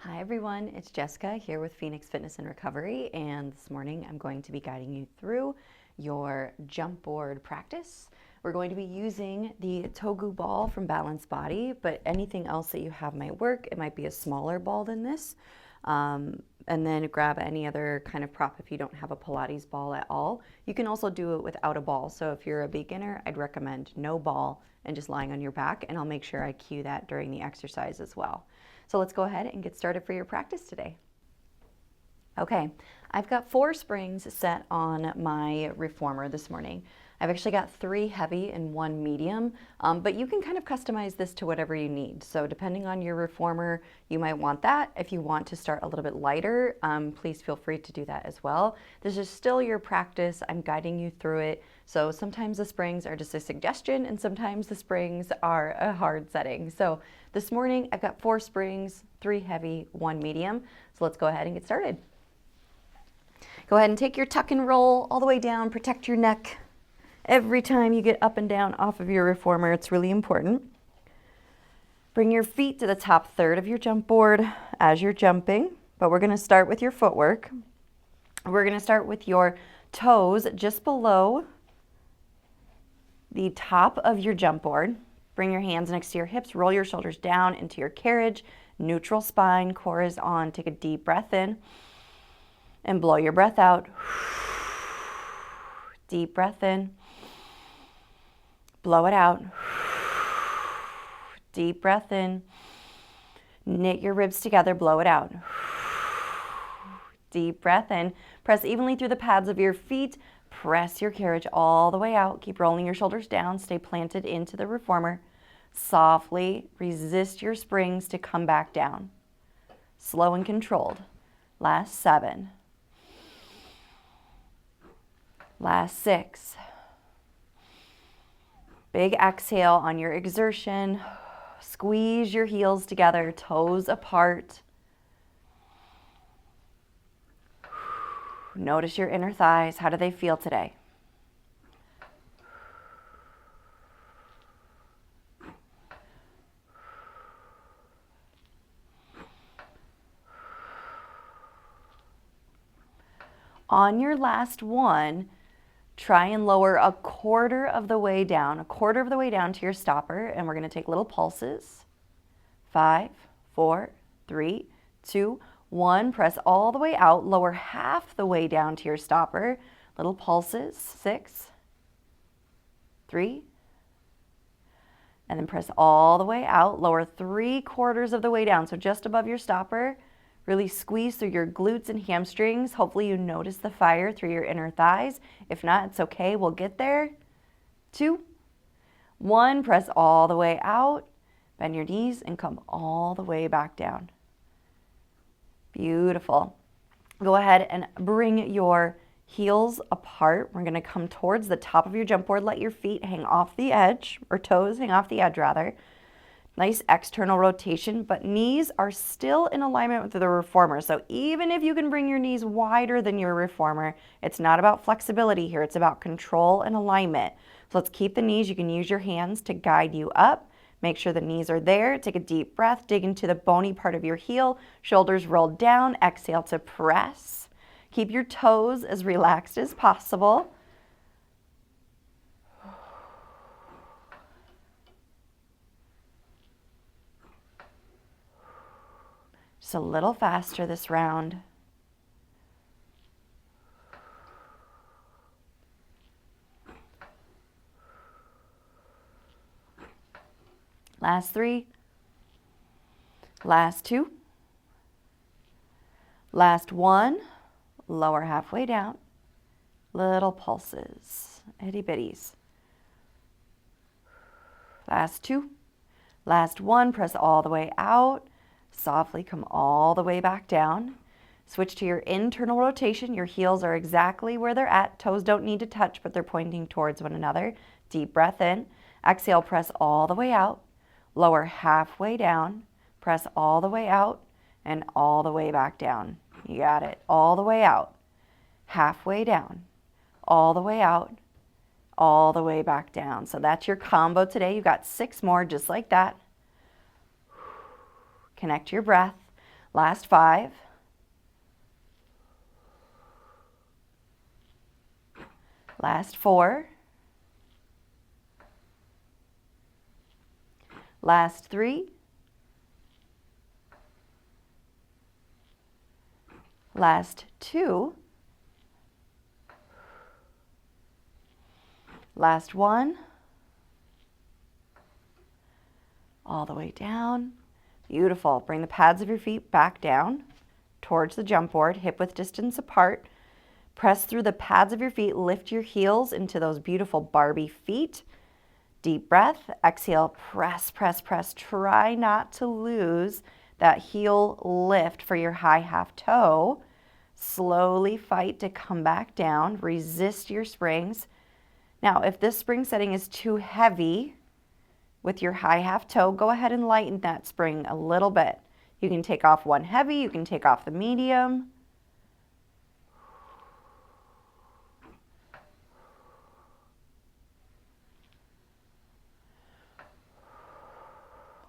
Hi everyone, it's Jessica here with Phoenix Fitness and Recovery, and this morning I'm going to be guiding you through your jump board practice. We're going to be using the Togu ball from Balanced Body, but anything else that you have might work. It might be a smaller ball than this. And then grab any other kind of prop if you don't have a Pilates ball at all. You can also do it without a ball. So if you're a beginner, I'd recommend no ball and just lying on your back, and I'll make sure I cue that during the exercise as well. So let's go ahead and get started for your practice today. Okay, I've got 4 springs set on my reformer this morning. I've actually got 3 heavy and 1 medium, but you can kind of customize this to whatever you need. So depending on your reformer, you might want that. If you want to start a little bit lighter, please feel free to do that as well. This is still your practice. I'm guiding you through it. So sometimes the springs are just a suggestion, and sometimes the springs are a hard setting. So this morning I've got 4 springs, 3 heavy, 1 medium. So let's go ahead and get started. Go ahead and take your tuck and roll all the way down, protect your neck. Every time you get up and down off of your reformer, it's really important. Bring your feet to the top third of your jump board as you're jumping, but we're going to start with your footwork. We're going to start with your toes just below the top of your jump board. Bring your hands next to your hips, roll your shoulders down into your carriage, neutral spine, core is on. Take a deep breath in and blow your breath out. Deep breath in. Blow it out. Deep breath in. Knit your ribs together, blow it out. Deep breath in. Press evenly through the pads of your feet. Press your carriage all the way out. Keep rolling your shoulders down. Stay planted into the reformer. Softly resist your springs to come back down. Slow and controlled. Last 7. Last 6. Big exhale on your exertion. Squeeze your heels together, toes apart. Notice your inner thighs. How do they feel today? On your last one, try and lower a quarter of the way down to your stopper, and we're going to take little pulses. 5, 4, 3, 2, 1. Press all the way out, lower half the way down to your stopper. Little pulses. 6, 3, and then press all the way out, lower 3/4 of the way down, so just above your stopper. Really squeeze through your glutes and hamstrings. Hopefully you notice the fire through your inner thighs. If not, it's okay. We'll get there. 2, 1. Press all the way out. Bend your knees and come all the way back down. Beautiful. Go ahead and bring your heels apart. We're going to come towards the top of your jump board. Let your feet hang off the edge, or toes hang off the edge rather. Nice external rotation, but knees are still in alignment with the reformer. So even if you can bring your knees wider than your reformer, it's not about flexibility here. It's about control and alignment. So let's keep the knees. You can use your hands to guide you up. Make sure the knees are there. Take a deep breath. Dig into the bony part of your heel. Shoulders rolled down. Exhale to press. Keep your toes as relaxed as possible. Just a little faster this round. Last 3. Last 2. Last 1. Lower halfway down. Little pulses, itty bitties. Last 2. Last 1. Press all the way out. Softly come all the way back down. Switch to your internal rotation. Your heels are exactly where they're at. Toes don't need to touch, but they're pointing towards one another. Deep breath in. Exhale, press all the way out. Lower halfway down. Press all the way out and all the way back down. You got it. All the way out. Halfway down. All the way out. All the way back down. So that's your combo today. You've got 6 more just like that. Connect your breath. Last 5. Last 4. Last 3. Last 2. Last 1. All the way down. Beautiful. Bring the pads of your feet back down towards the jump board, hip width distance apart. Press through the pads of your feet, lift your heels into those beautiful Barbie feet. Deep breath, exhale, press, press, press. Try not to lose that heel lift for your high half toe. Slowly fight to come back down. Resist your springs. Now, if this spring setting is too heavy with your high half toe, go ahead and lighten that spring a little bit. You can take off one heavy, you can take off the medium.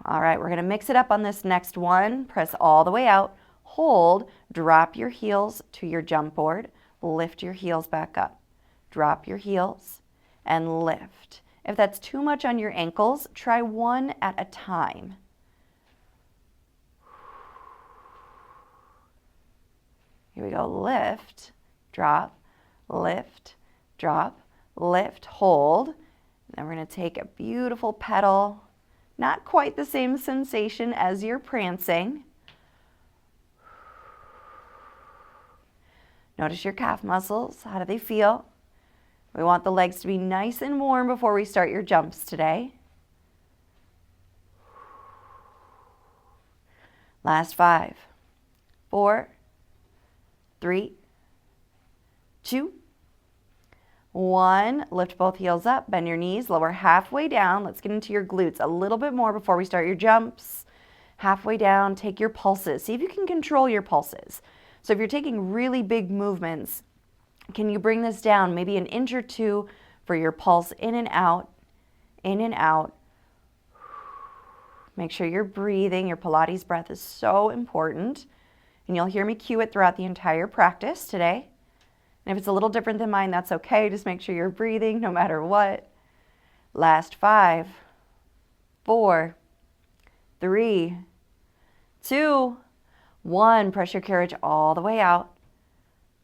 All right, we're gonna mix it up on this next one. Press all the way out, hold, drop your heels to your jump board, lift your heels back up. Drop your heels and lift. If that's too much on your ankles, try one at a time. Here we go, lift, drop, lift, drop, lift, hold. And then we're gonna take a beautiful pedal. Not quite the same sensation as you're prancing. Notice your calf muscles. How do they feel? We want the legs to be nice and warm before we start your jumps today. Last 5, 4, 3, 2, 1. Lift both heels up, bend your knees, lower halfway down. Let's get into your glutes a little bit more before we start your jumps. Halfway down, take your pulses. See if you can control your pulses. So if you're taking really big movements, can you bring this down maybe an inch or 2 for your pulse in and out, in and out. Make sure you're breathing. Your Pilates breath is so important. And you'll hear me cue it throughout the entire practice today. And if it's a little different than mine, that's okay. Just make sure you're breathing no matter what. Last 5, 4, 3, 2, 1. Press your carriage all the way out.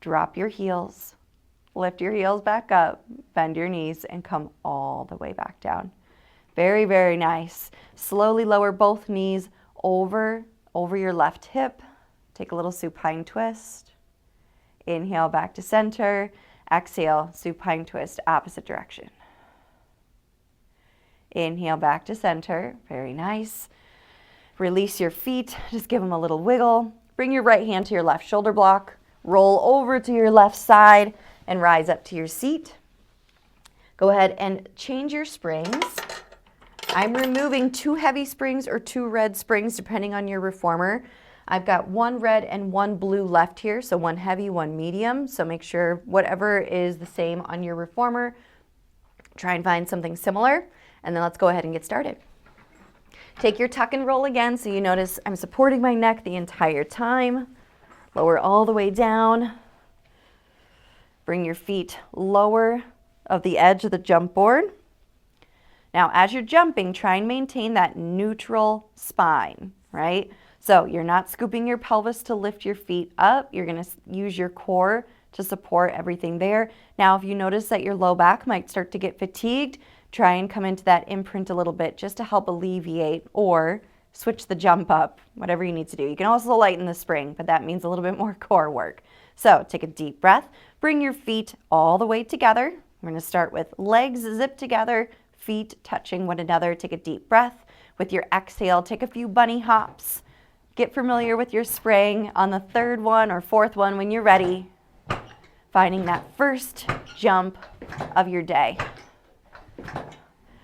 Drop your heels. Lift your heels back up. Bend your knees and come all the way back down. Very, very nice. Slowly lower both knees over your left hip. Take a little supine twist. Inhale back to center. Exhale, supine twist, opposite direction. Inhale back to center. Very nice. Release your feet. Just give them a little wiggle. Bring your right hand to your left shoulder block. Roll over to your left side and rise up to your seat. Go ahead and change your springs. I'm removing 2 heavy springs or 2 red springs depending on your reformer. I've got 1 red and 1 blue left here, so 1 heavy, 1 medium. So make sure whatever is the same on your reformer, try and find something similar, and then let's go ahead and get started. Take your tuck and roll again, so you notice I'm supporting my neck the entire time. Lower all the way down. Bring your feet lower of the edge of the jump board. Now, as you're jumping, try and maintain that neutral spine, right? So you're not scooping your pelvis to lift your feet up. You're going to use your core to support everything there. Now, if you notice that your low back might start to get fatigued, try and come into that imprint a little bit just to help alleviate, or switch the jump up, whatever you need to do. You can also lighten the spring, but that means a little bit more core work. So take a deep breath. Bring your feet all the way together. We're going to start with legs zipped together, feet touching one another. Take a deep breath. With your exhale, take a few bunny hops. Get familiar with your spring on the 3rd one or 4th one when you're ready. Finding that first jump of your day.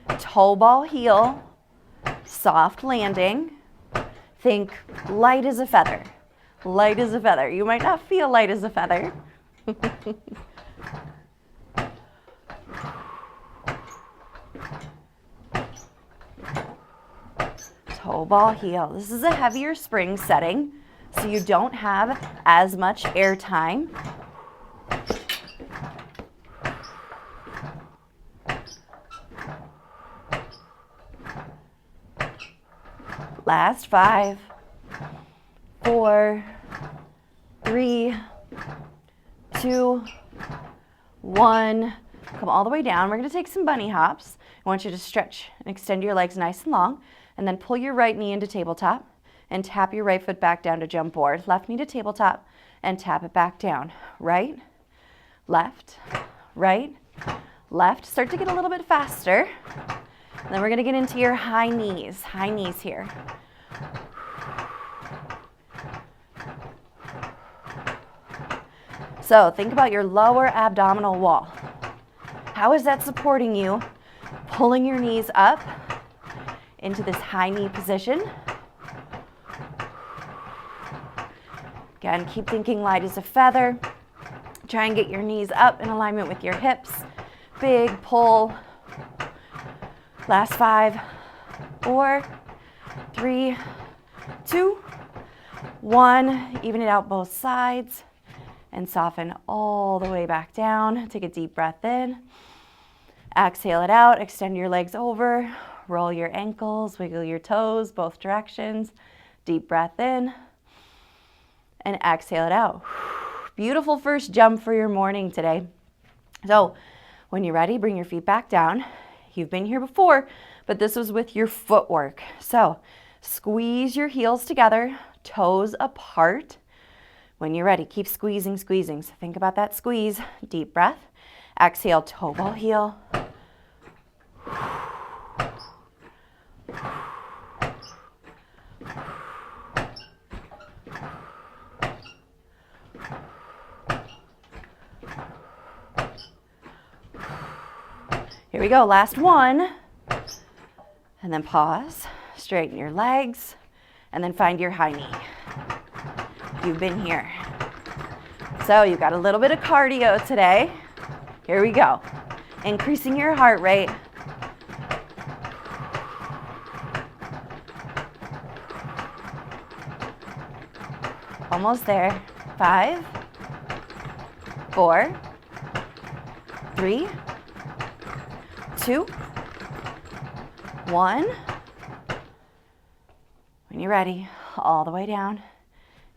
Toe ball heel, soft landing. Think light as a feather. Light as a feather. You might not feel light as a feather. Toe ball heel. This is a heavier spring setting, so you don't have as much air time. Last 5, 4, 3, 2, 1. Come all the way down. We're going to take some bunny hops. I want you to stretch and extend your legs nice and long, and then pull your right knee into tabletop and tap your right foot back down to jump board. Left knee to tabletop and tap it back down. Right, left, right, left. Start to get a little bit faster. And then we're going to get into your high knees here. So think about your lower abdominal wall. How is that supporting you? Pulling your knees up into this high knee position. Again, keep thinking light as a feather. Try and get your knees up in alignment with your hips. Big pull. Last 5, 4, 3, 2, 1. Even it out both sides and soften all the way back down. Take a deep breath in. Exhale it out. Extend your legs over. Roll your ankles. Wiggle your toes both directions. Deep breath in. And exhale it out. Beautiful first jump for your morning today. So when you're ready, bring your feet back down. You've been here before, but this was with your footwork. So squeeze your heels together, toes apart. When you're ready, keep squeezing, squeezing. So think about that squeeze. Deep breath. Exhale, toe ball heel. Here we go, last one. And then pause, straighten your legs, and then find your high knee. You've been here. So you've got a little bit of cardio today. Here we go. Increasing your heart rate. Almost there. 5, 4, 3, 2, 1. When you're ready, all the way down.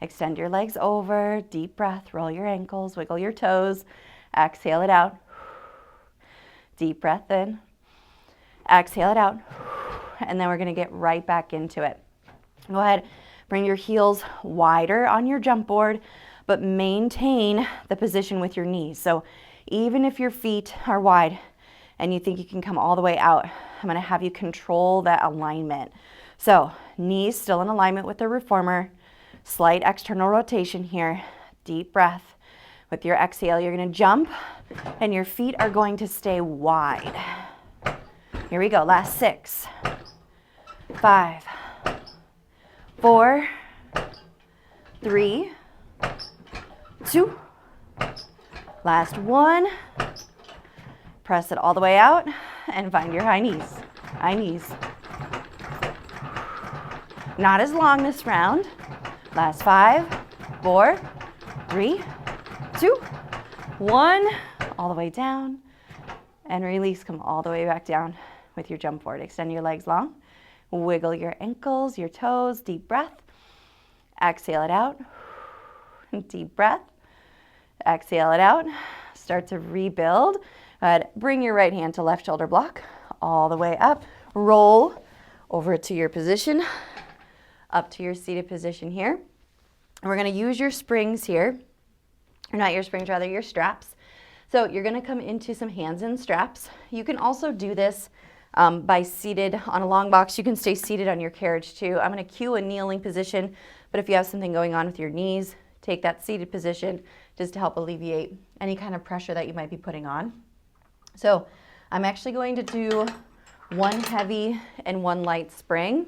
Extend your legs over, deep breath, roll your ankles, wiggle your toes, exhale it out. Deep breath in, exhale it out, and then we're gonna get right back into it. Go ahead, bring your heels wider on your jump board, but maintain the position with your knees. So even if your feet are wide and you think you can come all the way out, I'm gonna have you control that alignment. So knees still in alignment with the reformer, slight external rotation here, deep breath. With your exhale, you're gonna jump and your feet are going to stay wide. Here we go, last 6, 5, 4, 3, 2, last 1. Press it all the way out and find your high knees. High knees. Not as long this round. Last 5, 4, 3, 2, 1. All the way down. And release, come all the way back down with your jump board. Extend your legs long. Wiggle your ankles, your toes. Deep breath. Exhale it out. Deep breath. Exhale it out. Start to rebuild. Bring your right hand to left shoulder block. All the way up. Roll over to your position. Up to your seated position here. And we're going to use your springs here. Or not your springs, rather your straps. So you're going to come into some hands and straps. You can also do this by seated on a long box. You can stay seated on your carriage too. I'm going to cue a kneeling position, but if you have something going on with your knees, take that seated position just to help alleviate any kind of pressure that you might be putting on. So I'm actually going to do one heavy and one light spring,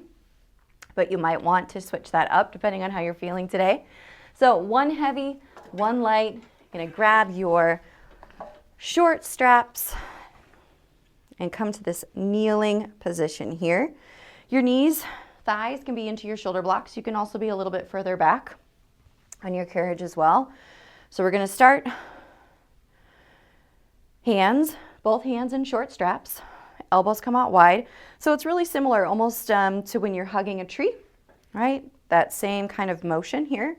but you might want to switch that up depending on how you're feeling today. So one heavy, one light. You're going to grab your short straps and come to this kneeling position here. Your knees, thighs can be into your shoulder blocks. You can also be a little bit further back. on your carriage as well. So we're going to start hands, both hands in short straps, elbows come out wide. So it's really similar almost to when you're hugging a tree, right? That same kind of motion here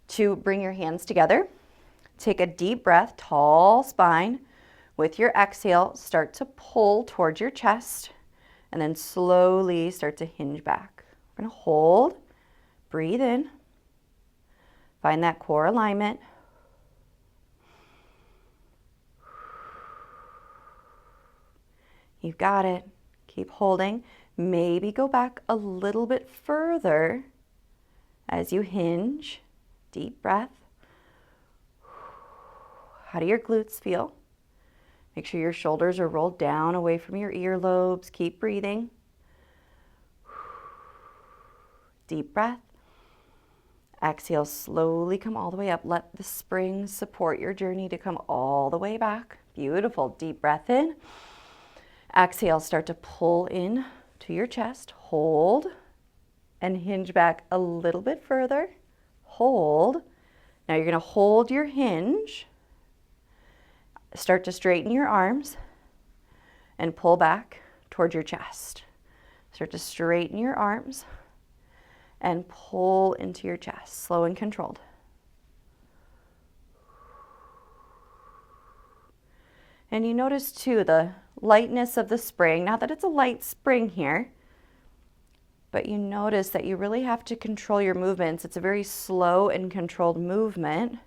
to bring your hands together. Take a deep breath, tall spine. With your exhale, start to pull towards your chest and then slowly start to hinge back. We're going to hold, breathe in, find that core alignment. You've got it. Keep holding. Maybe go back a little bit further as you hinge. Deep breath. How do your glutes feel? Make sure your shoulders are rolled down away from your earlobes. Keep breathing. Deep breath. Exhale, slowly come all the way up. Let the spring support your journey to come all the way back. Beautiful. Deep breath in. Exhale, start to pull in to your chest. Hold and hinge back a little bit further. Hold. Now you're going to hold your hinge. Start to straighten your arms and pull back towards your chest. Start to straighten your arms and pull into your chest, slow and controlled. And you notice too the lightness of the spring. Not that it's a light spring here, but you notice that you really have to control your movements. It's a very slow and controlled movement.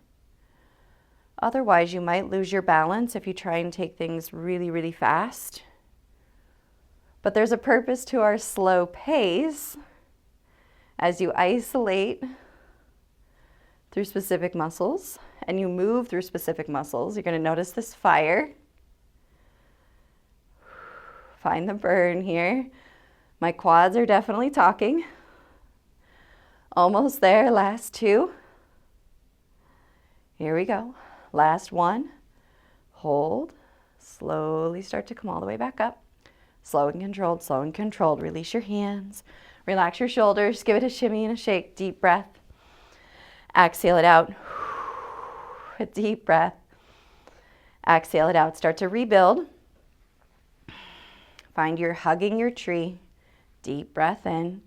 Otherwise, you might lose your balance if you try and take things really, really fast. But there's a purpose to our slow pace. As you isolate through specific muscles and you move through specific muscles, you're going to notice this fire. Find the burn here. My quads are definitely talking. Almost there, last two. Here we go. Last one. Hold. Slowly start to come all the way back up. Slow and controlled, slow and controlled. Release your hands. Relax your shoulders. Give it a shimmy and a shake. Deep breath. Exhale it out. A deep breath. Exhale it out. Start to rebuild. Find you're hugging your tree. Deep breath in.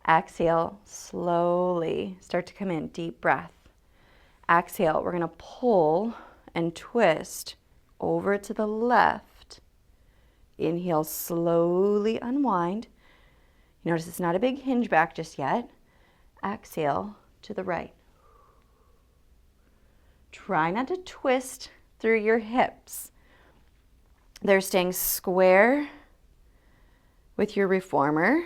Exhale. Slowly start to come in. Deep breath. Exhale, we're going to pull and twist over to the left. Inhale, slowly unwind. You notice it's not a big hinge back just yet. Exhale to the right. Try not to twist through your hips. They're staying square with your reformer.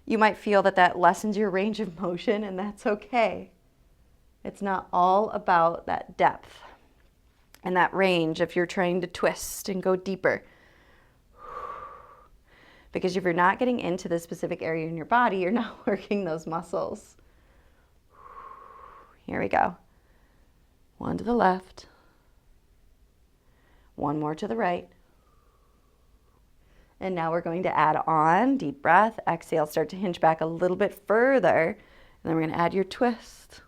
You might feel that that lessens your range of motion, and that's okay. It's not all about that depth and that range if you're trying to twist and go deeper. Because if you're not getting into the specific area in your body, you're not working those muscles. Here we go. One to the left. One more to the right. And now we're going to add on, deep breath, exhale, start to hinge back a little bit further. And then we're going to add your twist.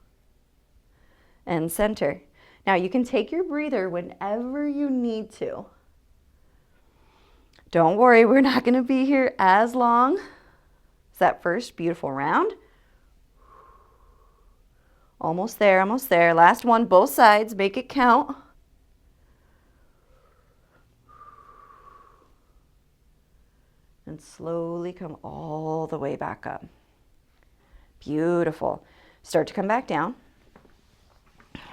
And center. Now you can take your breather whenever you need to. Don't worry, we're not going to be here as long as that first beautiful round. Almost there, almost there. Last one, both sides, make it count. And slowly come all the way back up. Beautiful. Start to come back down.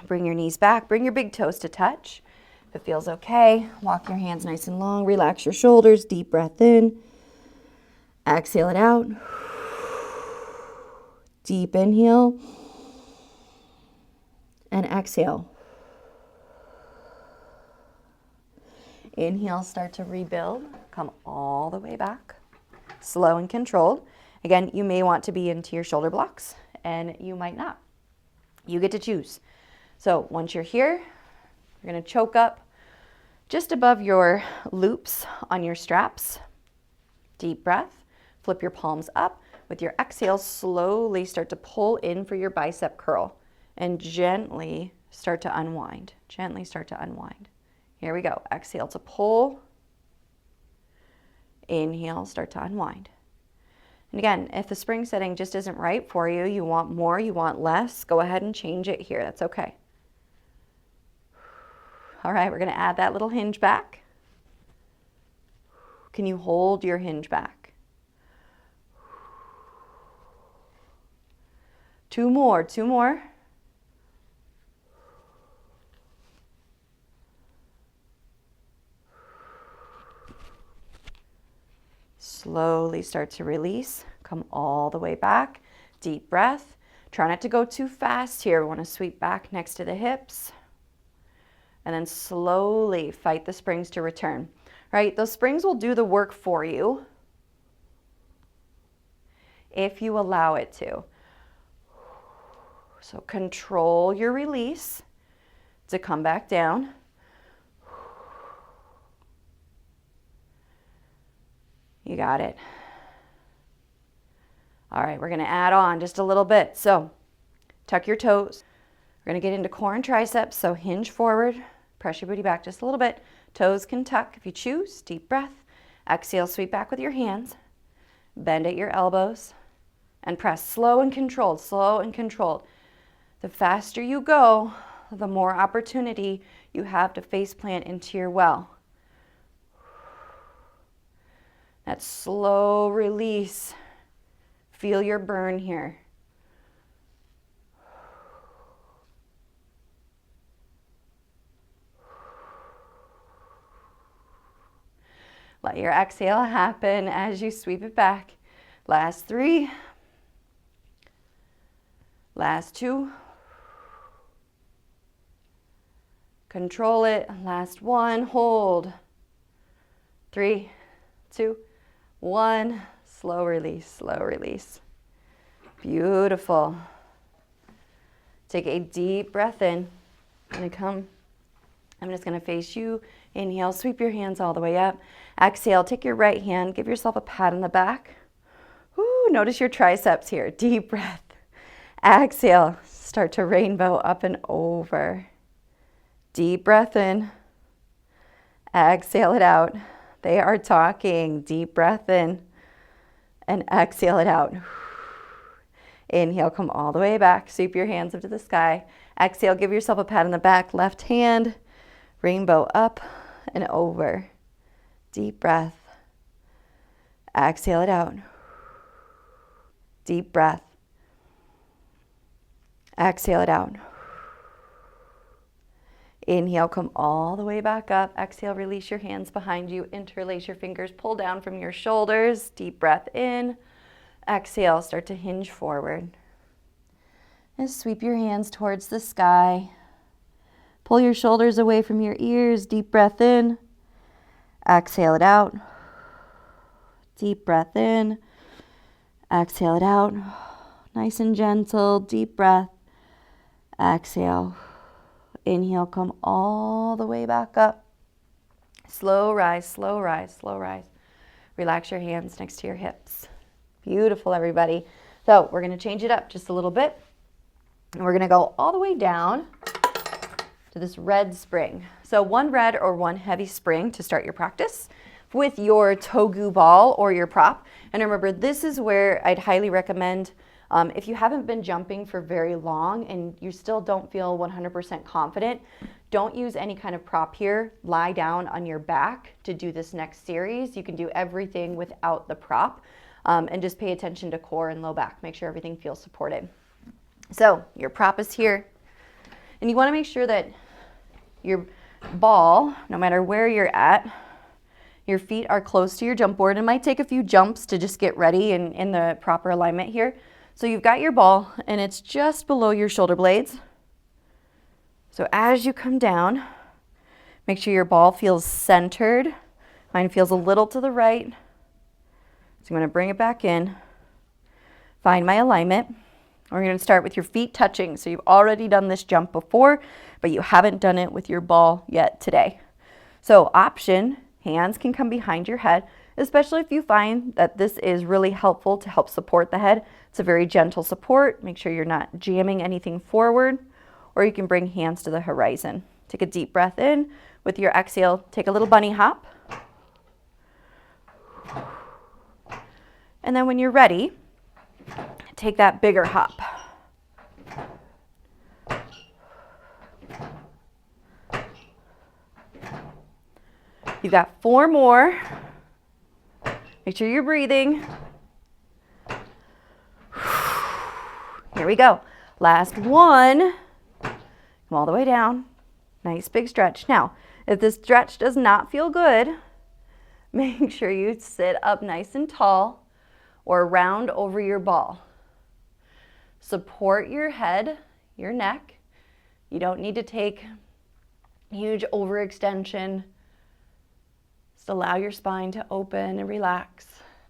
Bring your knees back, bring your big toes to touch. If it feels okay, walk your hands nice and long, relax your shoulders, deep breath in. Exhale it out. Deep inhale. And exhale. Inhale, start to rebuild. Come all the way back. Slow and controlled. Again, you may want to be into your shoulder blocks, and you might not. You get to choose. So once you're here, you're going to choke up just above your loops on your straps. Deep breath. Flip your palms up. With your exhale, slowly start to pull in for your bicep curl and gently start to unwind. Gently start to unwind. Here we go. Exhale to pull. Inhale, start to unwind. And again, if the spring setting just isn't right for you, you want more, you want less, go ahead and change it here. That's okay. All right, we're going to add that little hinge back. Can you hold your hinge back? 2 more, 2 more. Slowly start to release. Come all the way back. Deep breath. Try not to go too fast here. We want to sweep back next to the hips. And then slowly fight the springs to return. Right? Those springs will do the work for you if you allow it to. So control your release to come back down. You got it. All right, we're going to add on just a little bit. So tuck your toes. We're going to get into core and triceps. So hinge forward, press your booty back just a little bit. Toes can tuck if you choose. Deep breath. Exhale, sweep back with your hands. Bend at your elbows and press slow and controlled, slow and controlled. The faster you go, the more opportunity you have to face plant into your well. That slow release. Feel your burn here. Let your exhale happen as you sweep it back. Last 3. Last 2. Control it. Last 1. Hold. 3, 2, 1. Slow release, slow release. Beautiful. Take a deep breath in. I'm just gonna face you. Inhale, sweep your hands all the way up. Exhale, take your right hand, give yourself a pat on the back. Woo, notice your triceps here. Deep breath. Exhale, start to rainbow up and over. Deep breath in. Exhale it out. They are talking. Deep breath in. And exhale it out. Inhale, come all the way back. Sweep your hands up to the sky. Exhale, give yourself a pat on the back. Left hand, rainbow up and over. Deep breath. Exhale it out. Deep breath. Exhale it out. Inhale, come all the way back up. Exhale, release your hands behind you. Interlace your fingers, pull down from your shoulders. Deep breath in. Exhale, start to hinge forward. And sweep your hands towards the sky. Pull your shoulders away from your ears. Deep breath in. Exhale it out. Deep breath in. Exhale it out. Nice and gentle. Deep breath. Exhale. Inhale, come all the way back up. Slow rise, slow rise, slow rise. Relax your hands next to your hips. Beautiful, everybody. So we're going to change it up just a little bit. And we're going to go all the way down to this red spring. So 1 red or 1 heavy spring to start your practice with your togu ball or your prop. And remember, this is where I'd highly recommend if you haven't been jumping for very long and you still don't feel 100% confident, don't use any kind of prop here. Lie down on your back to do this next series. You can do everything without the prop and just pay attention to core and low back. Make sure everything feels supported. So your prop is here. And you want to make sure that your ball, no matter where you're at, your feet are close to your jump board. It might take a few jumps to just get ready and in the proper alignment here. So you've got your ball and it's just below your shoulder blades. So as you come down, make sure your ball feels centered. Mine feels a little to the right. So I'm going to bring it back in. Find my alignment. We're going to start with your feet touching. So you've already done this jump before, but you haven't done it with your ball yet today. So option, hands can come behind your head. especially if you find that this is really helpful to help support the head. It's a very gentle support. Make sure you're not jamming anything forward, or you can bring hands to the horizon. Take a deep breath in. With your exhale, take a little bunny hop. And then when you're ready, take that bigger hop. You've got 4 more. Make sure you're breathing. Here we go. Last one. Come all the way down. Nice big stretch. Now, if this stretch does not feel good, make sure you sit up nice and tall or round over your ball. Support your head, your neck. You don't need to take huge overextension. Just allow your spine to open and relax.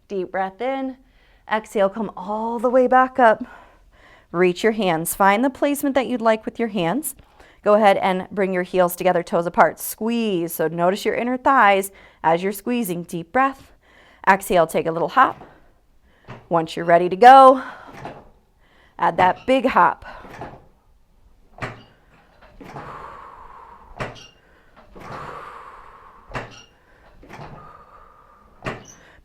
Deep breath in. Exhale, come all the way back up. Reach your hands. Find the placement that you'd like with your hands. Go ahead and bring your heels together, toes apart. Squeeze. So notice your inner thighs as you're squeezing. Deep breath. Exhale, take a little hop. Once you're ready to go, add that big hop.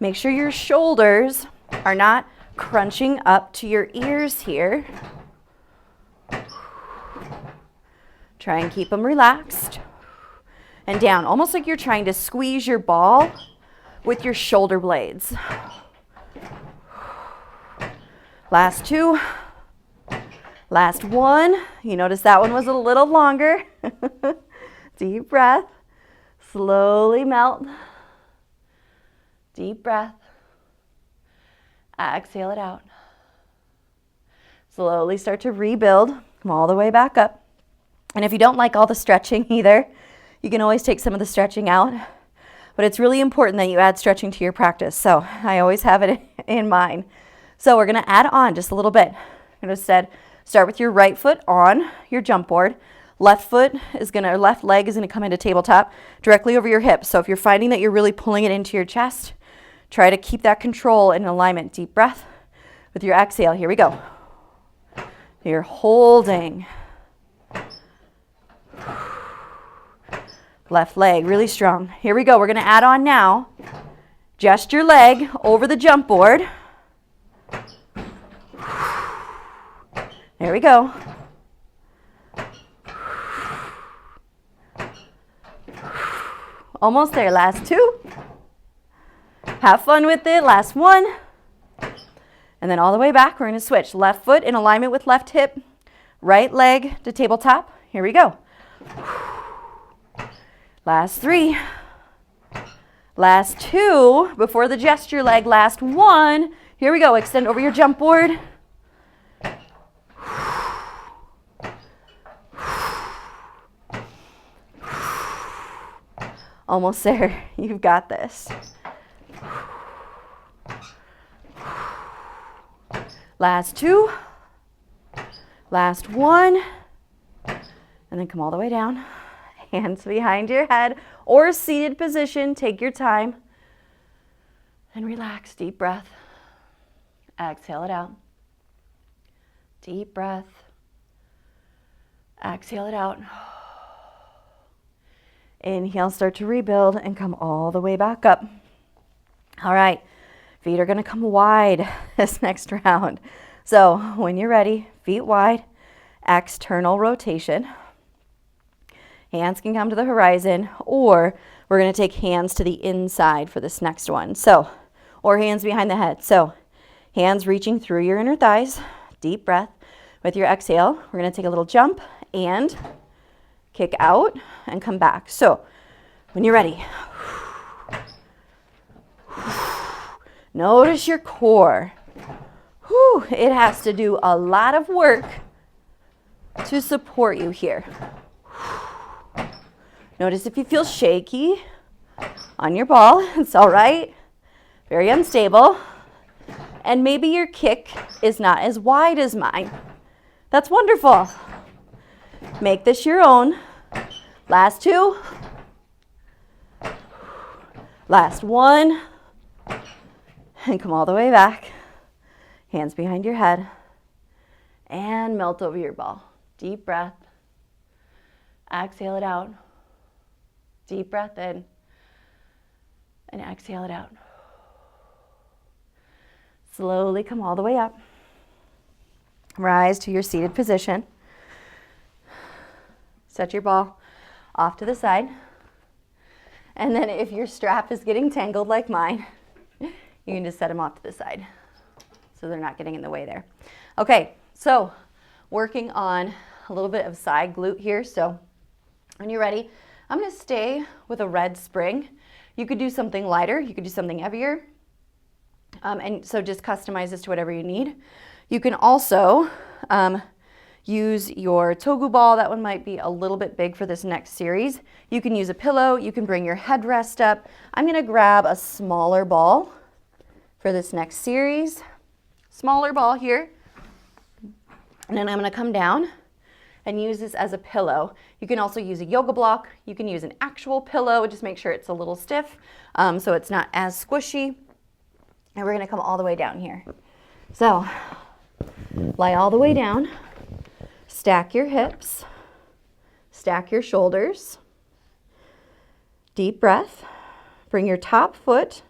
Make sure your shoulders are not crunching up to your ears here. Try and keep them relaxed. And down, almost like you're trying to squeeze your ball with your shoulder blades. Last 2. Last 1. You notice that one was a little longer. Deep breath. Slowly melt. Deep breath. Exhale it out. Slowly start to rebuild. Come all the way back up. And if you don't like all the stretching either, you can always take some of the stretching out. But it's really important that you add stretching to your practice. So I always have it in mind. So we're going to add on just a little bit. I'm going to start with your right foot on your jump board. Left leg is going to come into tabletop directly over your hips. So if you're finding that you're really pulling it into your chest, try to keep that control and alignment. Deep breath with your exhale. Here we go. You're holding. Left leg really strong. Here we go. We're going to add on now. Just your leg over the jump board. There we go. Almost there. Last 2. Have fun with it. Last 1. And then all the way back, we're going to switch. Left foot in alignment with left hip. Right leg to tabletop. Here we go. Last 3. Last 2. Before the gesture leg. Last 1. Here we go. Extend over your jump board. Almost there. You've got this. Last 2. Last 1. And then come all the way down. Hands behind your head or seated position. Take your time. And relax. Deep breath. Exhale it out. Deep breath. Exhale it out. Inhale, start to rebuild and come all the way back up. All right, feet are going to come wide this next round. So when you're ready, feet wide, external rotation. Hands can come to the horizon, or we're going to take hands to the inside for this next one. So, or hands behind the head. So hands reaching through your inner thighs. Deep breath. With your exhale, we're going to take a little jump and kick out and come back. So when you're ready, notice your core. It has to do a lot of work to support you here. Notice if you feel shaky on your ball. It's all right. Very unstable. And maybe your kick is not as wide as mine. That's wonderful. Make this your own. Last 2. Last 1. And come all the way back. Hands behind your head. And melt over your ball. Deep breath. Exhale it out. Deep breath in. And exhale it out. Slowly come all the way up. Rise to your seated position. Set your ball off to the side. And then if your strap is getting tangled like mine, you can just set them off to the side so they're not getting in the way there. Okay, so working on a little bit of side glute here. So when you're ready, I'm going to stay with a red spring. You could do something lighter. You could do something heavier. And so just customize this to whatever you need. You can also use your Togu ball. That one might be a little bit big for this next series. You can use a pillow. You can bring your headrest up. I'm going to grab a smaller ball for this next series. Smaller ball here. And then I'm going to come down and use this as a pillow. You can also use a yoga block. You can use an actual pillow. Just make sure it's a little stiff so it's not as squishy. And we're going to come all the way down here. So lie all the way down. Stack your hips. Stack your shoulders. Deep breath. Bring your top foot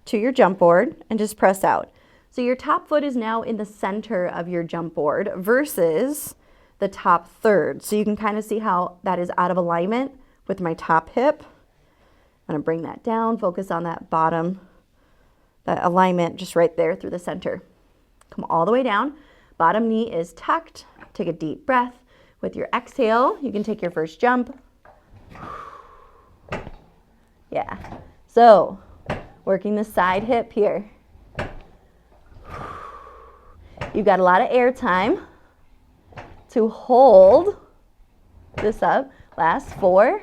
to your jump board and just press out. So your top foot is now in the center of your jump board versus the top third. So you can kind of see how that is out of alignment with my top hip. I'm going to bring that down, focus on that bottom, that alignment just right there through the center. Come all the way down. Bottom knee is tucked. Take a deep breath. With your exhale, you can take your first jump. Yeah. So working the side hip here. You've got a lot of air time to hold this up. Last 4.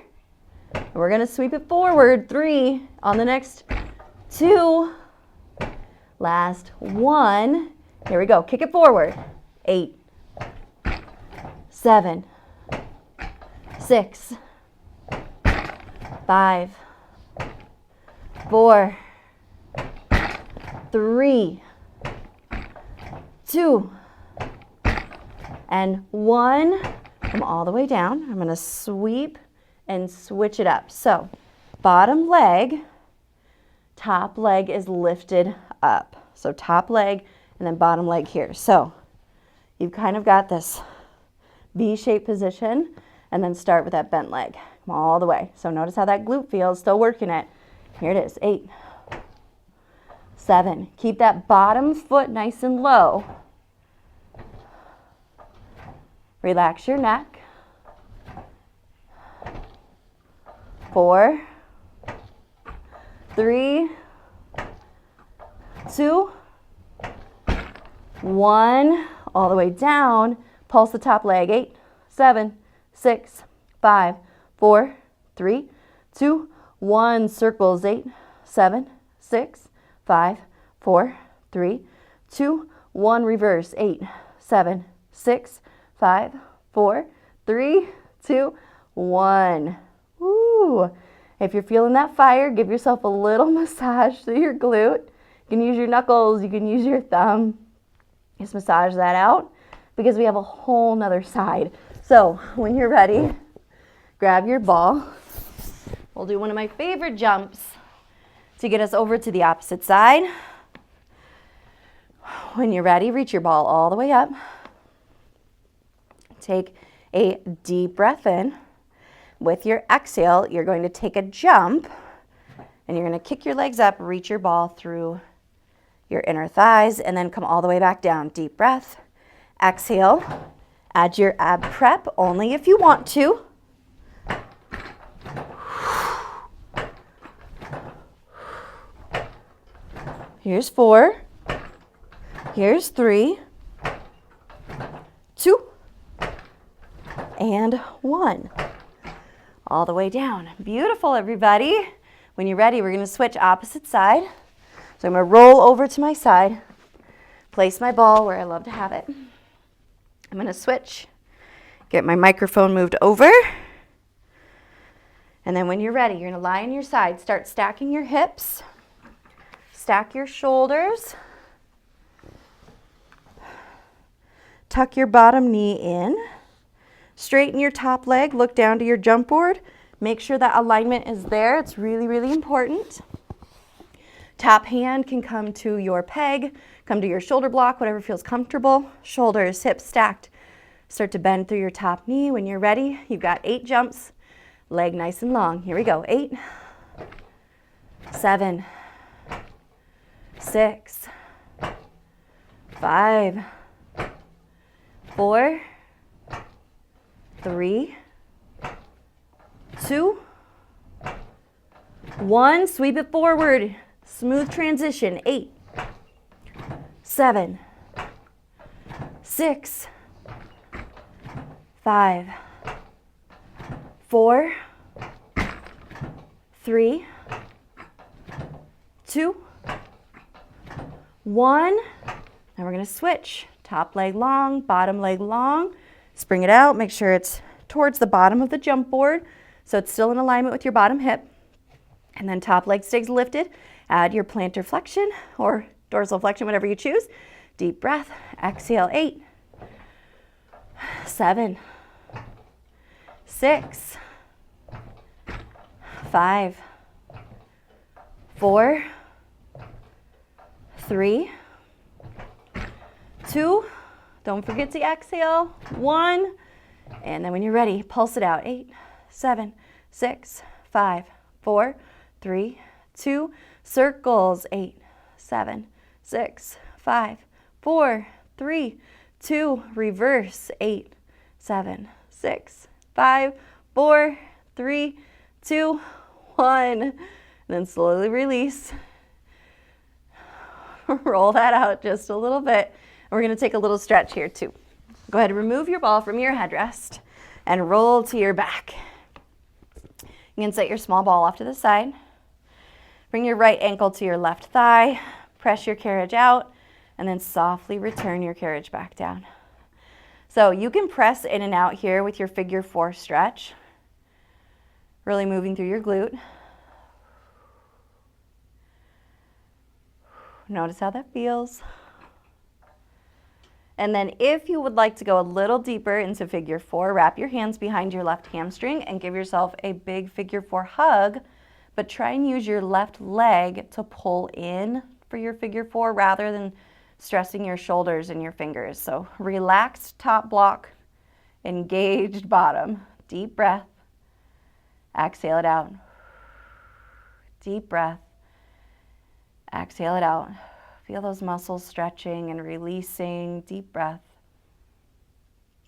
And we're going to sweep it forward. 3 on the next 2. Last 1. Here we go. Kick it forward. 8, 7, 6, 5, 4, 3, 2, and 1. Come all the way down. I'm going to sweep and switch it up. So bottom leg, top leg is lifted up. So top leg and then bottom leg here. So you've kind of got this V-shaped position and then start with that bent leg. Come all the way. So notice how that glute feels, still working it. Here it is. 8, 7. Keep that bottom foot nice and low. Relax your neck. 4, 3, 2, 1. All the way down. Pulse the top leg. 8, 7, 6, 5, 4, 3, 2, 1. Circles. 8, 7, 6, 5, 4, 3, 2, 1. Reverse. 8, 7, 6, 5, 4, 3, 2, 1. Woo! If you're feeling that fire, give yourself a little massage through your glute. You can use your knuckles, you can use your thumb. Just massage that out because we have a whole nother side. So when you're ready, grab your ball. We'll do one of my favorite jumps to get us over to the opposite side. When you're ready, reach your ball all the way up. Take a deep breath in. With your exhale, you're going to take a jump and you're going to kick your legs up, reach your ball through your inner thighs, and then come all the way back down. Deep breath. Exhale. Add your ab prep only if you want to. Here's 4. Here's 3, 2, and 1. All the way down. Beautiful, everybody. When you're ready, we're going to switch opposite side. So I'm going to roll over to my side, place my ball where I love to have it. I'm going to switch, get my microphone moved over. And then when you're ready, you're going to lie on your side. Start stacking your hips. stack your shoulders. Tuck your bottom knee in. Straighten your top leg, look down to your jump board. Make sure that alignment is there. It's really, really important. Top hand can come to your peg, come to your shoulder block, whatever feels comfortable. Shoulders, hips stacked. Start to bend through your top knee. When you're ready, you've got 8 jumps. Leg nice and long. Here we go. 8, 7, 6, 5, 4, 3, 2, 1. Sweep it forward. Smooth transition. 8, 7, 6, 5, 4, 3, 2, 1. Now we're going to switch. Top leg long, bottom leg long. Spring it out. Make sure it's towards the bottom of the jump board so it's still in alignment with your bottom hip. And then top leg stays lifted. Add your plantar flexion or dorsal flexion, whatever you choose. Deep breath. Exhale. 8, 7, 6, 5, 4, 3, 2. Don't forget to exhale. 1. And then when you're ready, pulse it out. 8, 7, 6, 5, 4, 3, 2. Circles. 8, 7, 6, 5, 4, 3, 2. Reverse. 8, 7, 6, 5, 4, 3, 2, 1. Then slowly release. Roll that out just a little bit. We're going to take a little stretch here too. Go ahead and remove your ball from your headrest and roll to your back. You can set your small ball off to the side. Bring your right ankle to your left thigh. Press your carriage out and then softly return your carriage back down. So you can press in and out here with your figure 4 stretch. Really moving through your glute. Notice how that feels. And then if you would like to go a little deeper into figure 4, wrap your hands behind your left hamstring and give yourself a big figure 4 hug, but try and use your left leg to pull in for your figure 4 rather than stressing your shoulders and your fingers. So relaxed top block, engaged bottom. Deep breath. Exhale it out. Deep breath. Exhale it out. Feel those muscles stretching and releasing. Deep breath.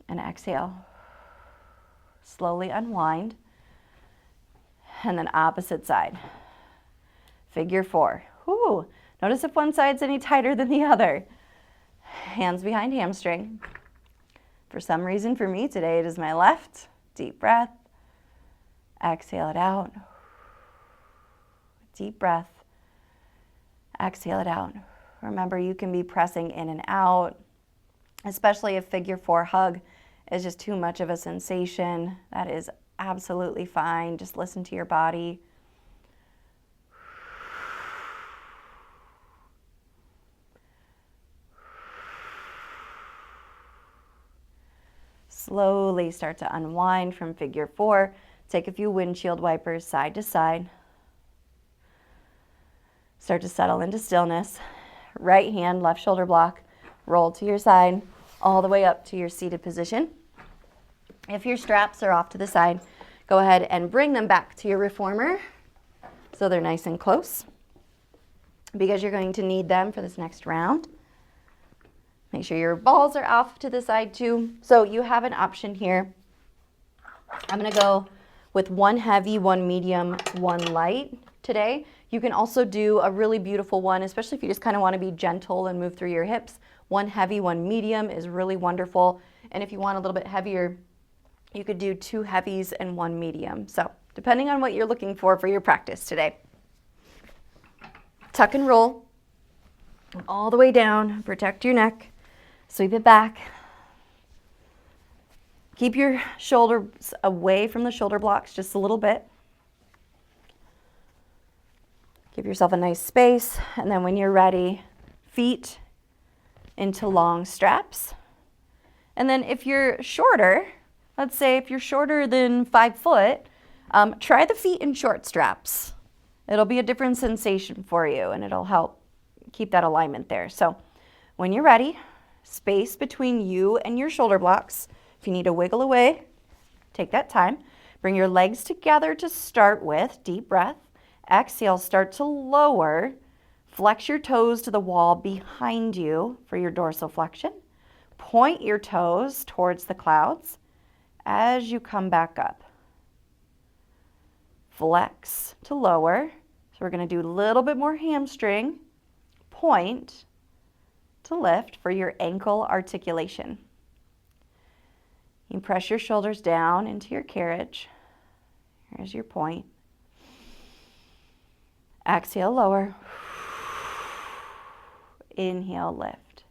And exhale. Slowly unwind. And then opposite side. Figure 4. Whew. Notice if one side's any tighter than the other. Hands behind hamstring. For some reason for me today it is my left. Deep breath. Exhale it out. Deep breath. Exhale it out. Remember, you can be pressing in and out, especially if figure 4 hug is just too much of a sensation. That is absolutely fine. Just listen to your body. Slowly start to unwind from figure 4. Take a few windshield wipers side to side. Start to settle into stillness. Right hand, left shoulder block. Roll to your side, all the way up to your seated position. If your straps are off to the side, go ahead and bring them back to your reformer so they're nice and close because you're going to need them for this next round. Make sure your balls are off to the side too. So you have an option here. I'm going to go with 1 heavy, 1 medium, 1 light today. You can also do a really beautiful one, especially if you just kind of want to be gentle and move through your hips. 1 heavy, 1 medium is really wonderful. And if you want a little bit heavier, you could do 2 heavies and 1 medium. So depending on what you're looking for your practice today. Tuck and roll all the way down. Protect your neck. Sweep it back. Keep your shoulders away from the shoulder blocks just a little bit. Give yourself a nice space, and then when you're ready, feet into long straps. And then if you're shorter, let's say if you're shorter than 5 foot, try the feet in short straps. It'll be a different sensation for you, and it'll help keep that alignment there. So when you're ready, space between you and your shoulder blocks. If you need to wiggle away, take that time. Bring your legs together to start with. Deep breath. Exhale, start to lower. Flex your toes to the wall behind you for your dorsal flexion. Point your toes towards the clouds as you come back up. Flex to lower. So we're going to do a little bit more hamstring. Point to lift for your ankle articulation. You press your shoulders down into your carriage. Here's your point. Exhale, lower. Inhale, lift.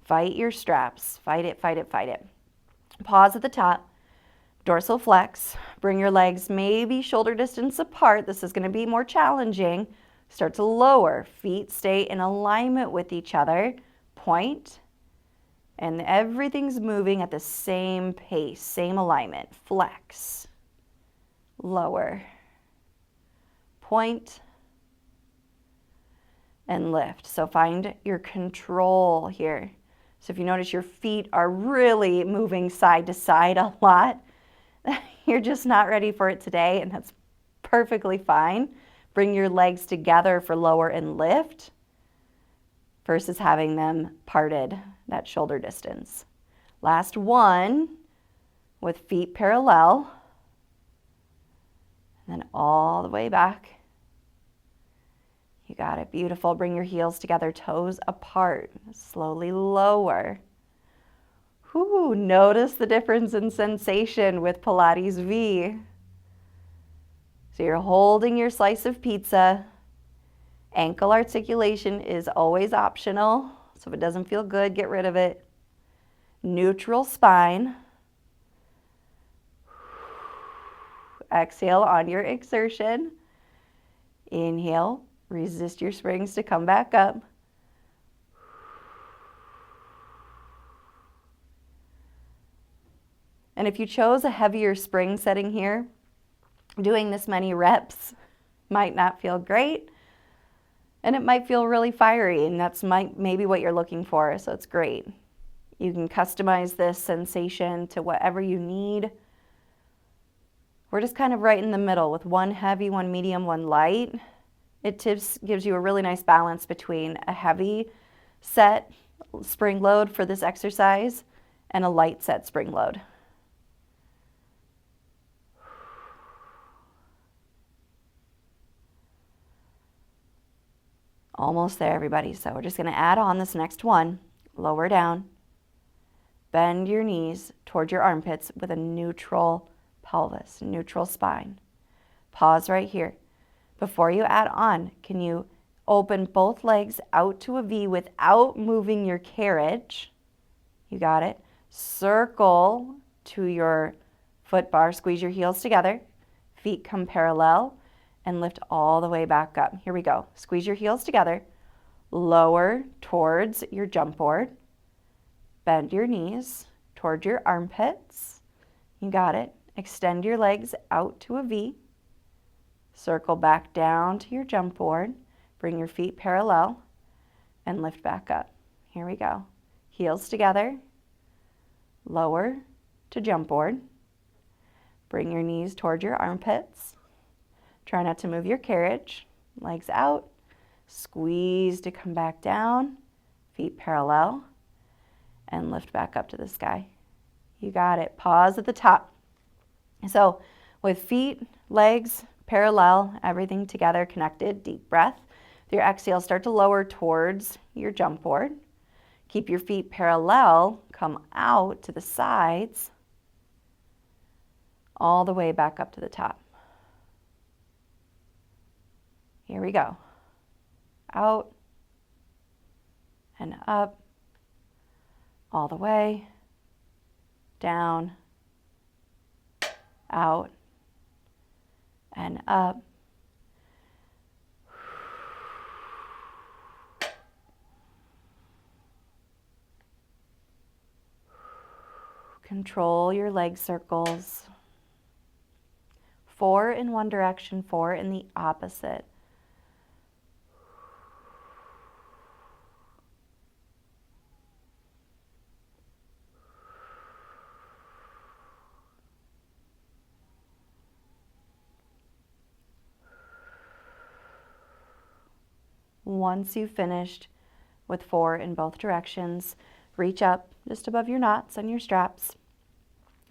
Fight your straps. Fight it, fight it, fight it. Pause at the top. Dorsal flex. Bring your legs maybe shoulder distance apart. This is going to be more challenging. Start to lower. Feet stay in alignment with each other. Point. And everything's moving at the same pace, same alignment. Flex. Lower. Point. And lift. So find your control here. So if you notice your feet are really moving side to side a lot, you're just not ready for it today, and that's perfectly fine. Bring your legs together for lower and lift versus having them parted, that shoulder distance. Last one with feet parallel. And then all the way back. You got it. Beautiful. Bring your heels together, toes apart. Slowly lower. Whew, notice the difference in sensation with Pilates V. So you're holding your slice of pizza. Ankle articulation is always optional. So if it doesn't feel good, get rid of it. Neutral spine. Exhale on your exertion. Inhale. Resist your springs to come back up. And if you chose a heavier spring setting here, doing this many reps might not feel great. And it might feel really fiery, and that's maybe what you're looking for, so it's great. You can customize this sensation to whatever you need. We're just kind of right in the middle with one heavy, one medium, one light. It gives you a really nice balance between a heavy set spring load for this exercise and a light set spring load. Almost there, everybody. So we're just going to add on this next one. Lower down. Bend your knees towards your armpits with a neutral pelvis, neutral spine. Pause right here. Before you add on, can you open both legs out to a V without moving your carriage? You got it. Circle to your foot bar. Squeeze your heels together. Feet come parallel. And lift all the way back up. Here we go. Squeeze your heels together. Lower towards your jump board. Bend your knees towards your armpits. You got it. Extend your legs out to a V. Circle back down to your jump board. Bring your feet parallel and lift back up. Here we go. Heels together. Lower to jump board. Bring your knees towards your armpits. Try not to move your carriage. Legs out. Squeeze to come back down. Feet parallel. And lift back up to the sky. You got it. Pause at the top. So with feet, legs parallel, everything together, connected, deep breath. With your exhale, start to lower towards your jump board. Keep your feet parallel. Come out to the sides. All the way back up to the top. Here we go. Out and up, all the way, down, out, and up. Control your leg circles. 4 in one direction, 4 in the opposite. Once you've finished with 4 in both directions, reach up just above your knots on your straps.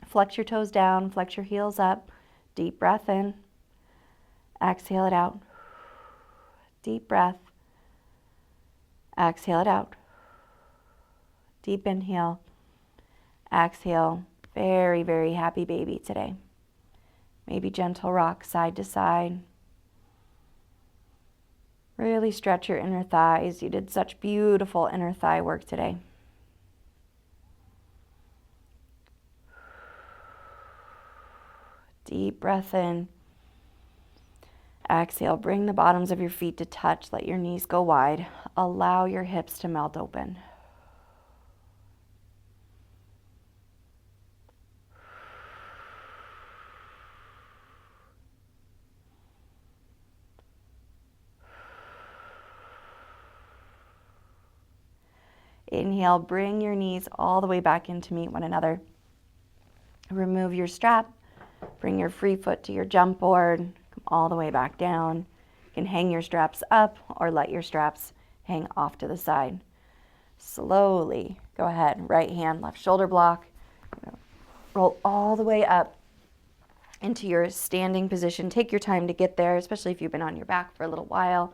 Flex your toes down, flex your heels up. Deep breath in. Exhale it out. Deep breath. Exhale it out. Deep inhale. Exhale. Very, very happy baby today. Maybe gentle rock side to side. Really stretch your inner thighs. You did such beautiful inner thigh work today. Deep breath in. Exhale, bring the bottoms of your feet to touch. Let your knees go wide. Allow your hips to melt open. Inhale, bring your knees all the way back in to meet one another. Remove your strap. Bring your free foot to your jump board. Come all the way back down. You can hang your straps up or let your straps hang off to the side. Slowly go ahead. Right hand, left shoulder block. Roll all the way up into your standing position. Take your time to get there, especially if you've been on your back for a little while.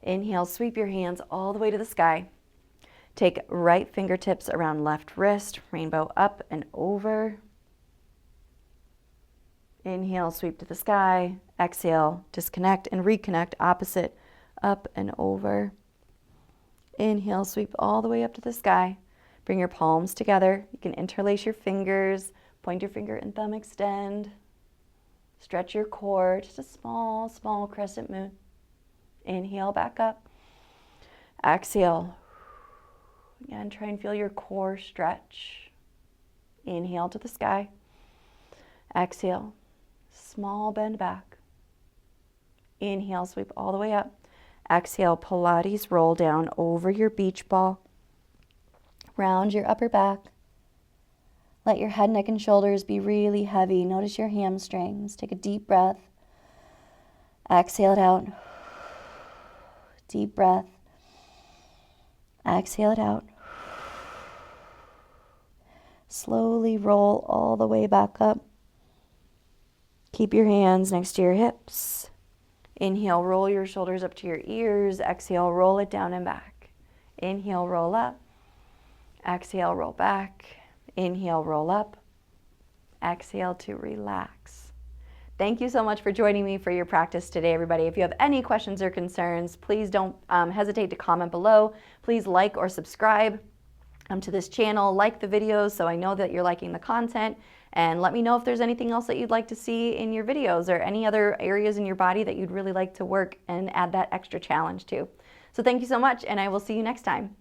Inhale, sweep your hands all the way to the sky. Take right fingertips around left wrist, rainbow up and over. Inhale, sweep to the sky. Exhale, disconnect and reconnect, opposite, up and over. Inhale, sweep all the way up to the sky. Bring your palms together. You can interlace your fingers, point your finger and thumb extend. Stretch your core, just a small, small crescent moon. Inhale, back up. Exhale. Again, try and feel your core stretch. Inhale to the sky. Exhale, small bend back. Inhale, sweep all the way up. Exhale, Pilates roll down over your beach ball. Round your upper back. Let your head, neck, and shoulders be really heavy. Notice your hamstrings. Take a deep breath. Exhale it out. Deep breath. Exhale it out. Slowly roll all the way back up. Keep your hands next to your hips. Inhale, roll your shoulders up to your ears. Exhale, roll it down and back. Inhale, roll up. Exhale, roll back. Inhale, roll up. Exhale to relax. Thank you so much for joining me for your practice today, everybody. If you have any questions or concerns, please don't hesitate to comment below. Please like or subscribe to this channel. Like the videos so I know that you're liking the content. And let me know if there's anything else that you'd like to see in your videos or any other areas in your body that you'd really like to work and add that extra challenge to. So thank you so much, and I will see you next time.